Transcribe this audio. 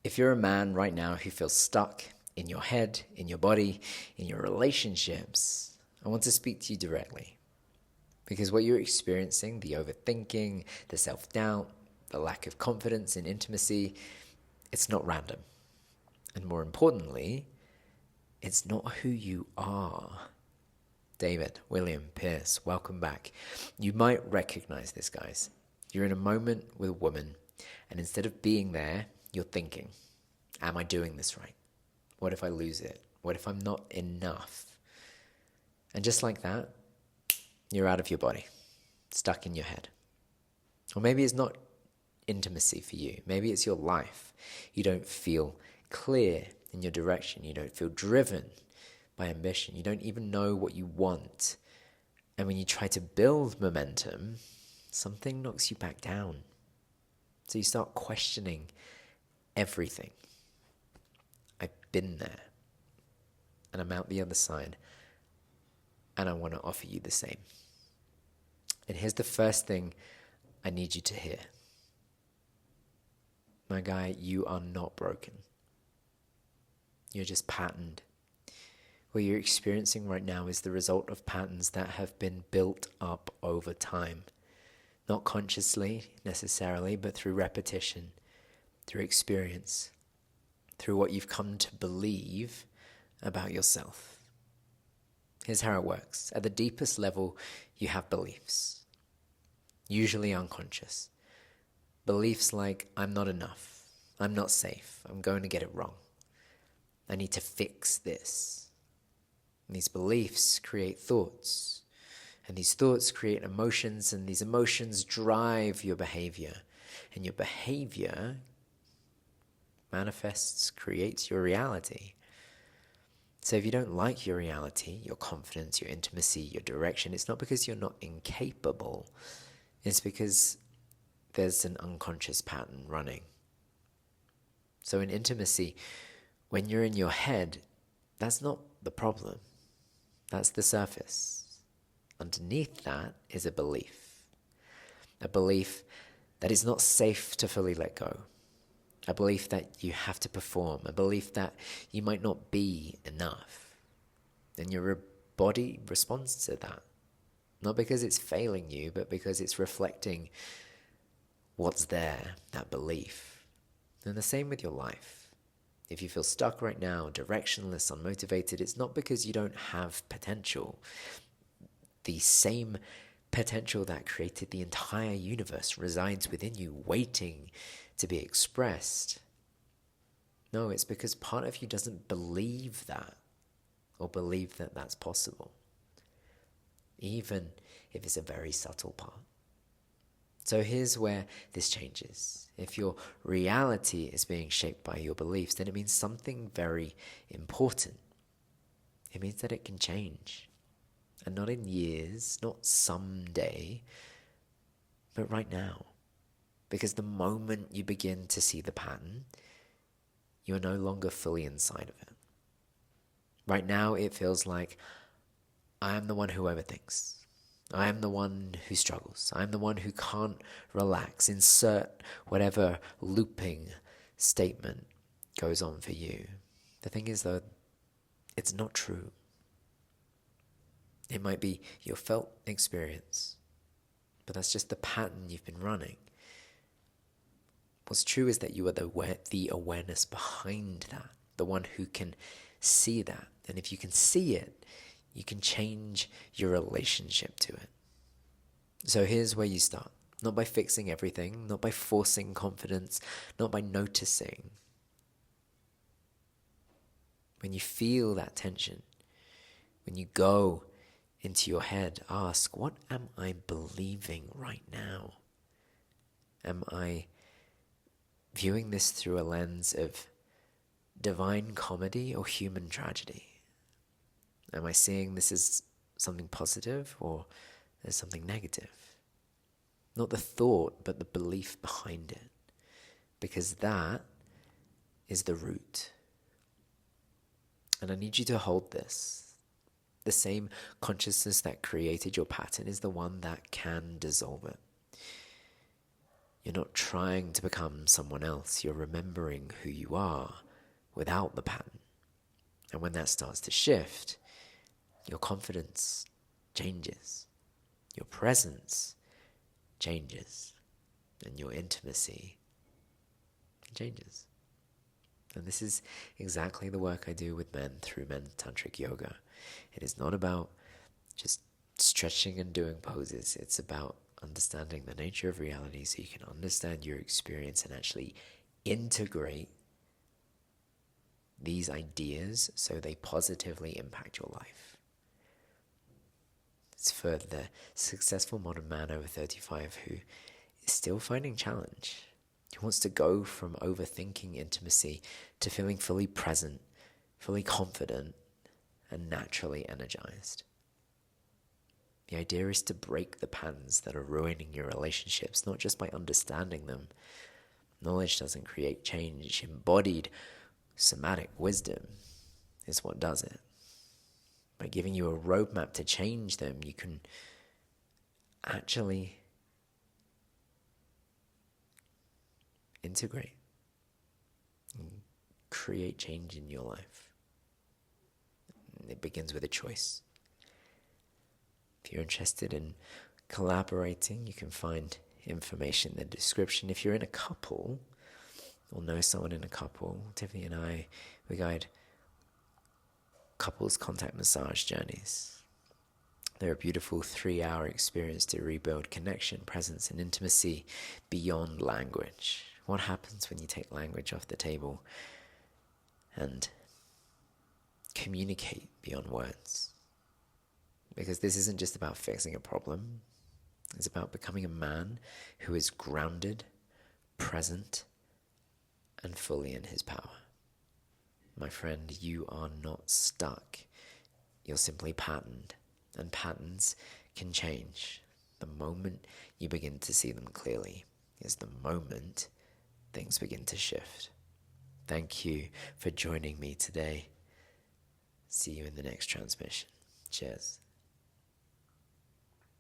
If you're a man right now who feels stuck in your head, in your body, in your relationships, I want to speak to you directly. Because what you're experiencing, the overthinking, the self-doubt, the lack of confidence in intimacy, it's not random. And more importantly, it's not who you are. David, William, Pierce, welcome back. You might recognize this, guys. You're in a moment with a woman, and instead of being there, you're thinking, am I doing this right? What if I lose it? What if I'm not enough? And just like that, you're out of your body, stuck in your head. Or maybe it's not intimacy for you. Maybe it's your life. You don't feel clear in your direction. You don't feel driven by ambition. You don't even know what you want. And when you try to build momentum, something knocks you back down. So you start questioning everything. I've been there, and I'm out the other side, and I want to offer you the same. And here's the first thing I need you to hear. My guy, you are not broken. You're just patterned. What you're experiencing right now is the result of patterns that have been built up over time. Not consciously necessarily, but through repetition, through experience, through what you've come to believe about yourself. Here's how it works. At the deepest level, you have beliefs, usually unconscious. Beliefs like, I'm not enough, I'm not safe, I'm going to get it wrong, I need to fix this. And these beliefs create thoughts, and these thoughts create emotions, and these emotions drive your behavior. And your behavior manifests, creates your reality. So if you don't like your reality, your confidence, your intimacy, your direction, it's not because you're not incapable. It's because there's an unconscious pattern running. So in intimacy, when you're in your head, that's not the problem. That's the surface. Underneath that is a belief that is not safe to fully let go, a belief that you have to perform, a belief that you might not be enough. And your body responds to that, not because it's failing you, but because it's reflecting what's there, that belief. And the same with your life. If you feel stuck right now, directionless, unmotivated, it's not because you don't have potential. The same potential that created the entire universe resides within you, waiting to be expressed. No, it's because part of you doesn't believe that, or believe that that's possible, even if it's a very subtle part. So here's where this changes. If your reality is being shaped by your beliefs, then it means something very important. It means that it can change. And not in years, not someday, but right now. Because the moment you begin to see the pattern, you're no longer fully inside of it. Right now, it feels like I am the one who overthinks. I am the one who struggles. I am the one who can't relax. Insert whatever looping statement goes on for you. The thing is, though, it's not true. It might be your felt experience, but that's just the pattern you've been running. What's true is that you are the awareness behind that, the one who can see that. And if you can see it, you can change your relationship to it. So here's where you start. Not by fixing everything, not by forcing confidence, not by noticing. When you feel that tension, when you go into your head, ask, what am I believing right now? Am I viewing this through a lens of divine comedy or human tragedy? Am I seeing this as something positive or as something negative? Not the thought, but the belief behind it. Because that is the root. And I need you to hold this. The same consciousness that created your pattern is the one that can dissolve it. You're not trying to become someone else. You're remembering who you are without the pattern. And when that starts to shift, your confidence changes. Your presence changes. And your intimacy changes. And this is exactly the work I do with men through men's tantric yoga. It is not about just stretching and doing poses. It's about understanding the nature of reality so you can understand your experience and actually integrate these ideas so they positively impact your life. It's for the successful modern man over 35 who is still finding challenge. He wants to go from overthinking intimacy to feeling fully present, fully confident, and naturally energized. The idea is to break the patterns that are ruining your relationships, not just by understanding them. Knowledge doesn't create change. Embodied somatic wisdom is what does it. By giving you a roadmap to change them, you can actually integrate and create change in your life. It begins with a choice. If you're interested in collaborating, you can find information in the description. If you're in a couple or know someone in a couple, Tiffany and I, we guide couples contact massage journeys. They're a beautiful 3-hour experience to rebuild connection, presence, and intimacy beyond language. What happens when you take language off the table and communicate beyond words? Because this isn't just about fixing a problem. It's about becoming a man who is grounded, present, and fully in his power. My friend, you are not stuck. You're simply patterned. And patterns can change. The moment you begin to see them clearly is the moment things begin to shift. Thank you for joining me today. See you in the next transmission. Cheers.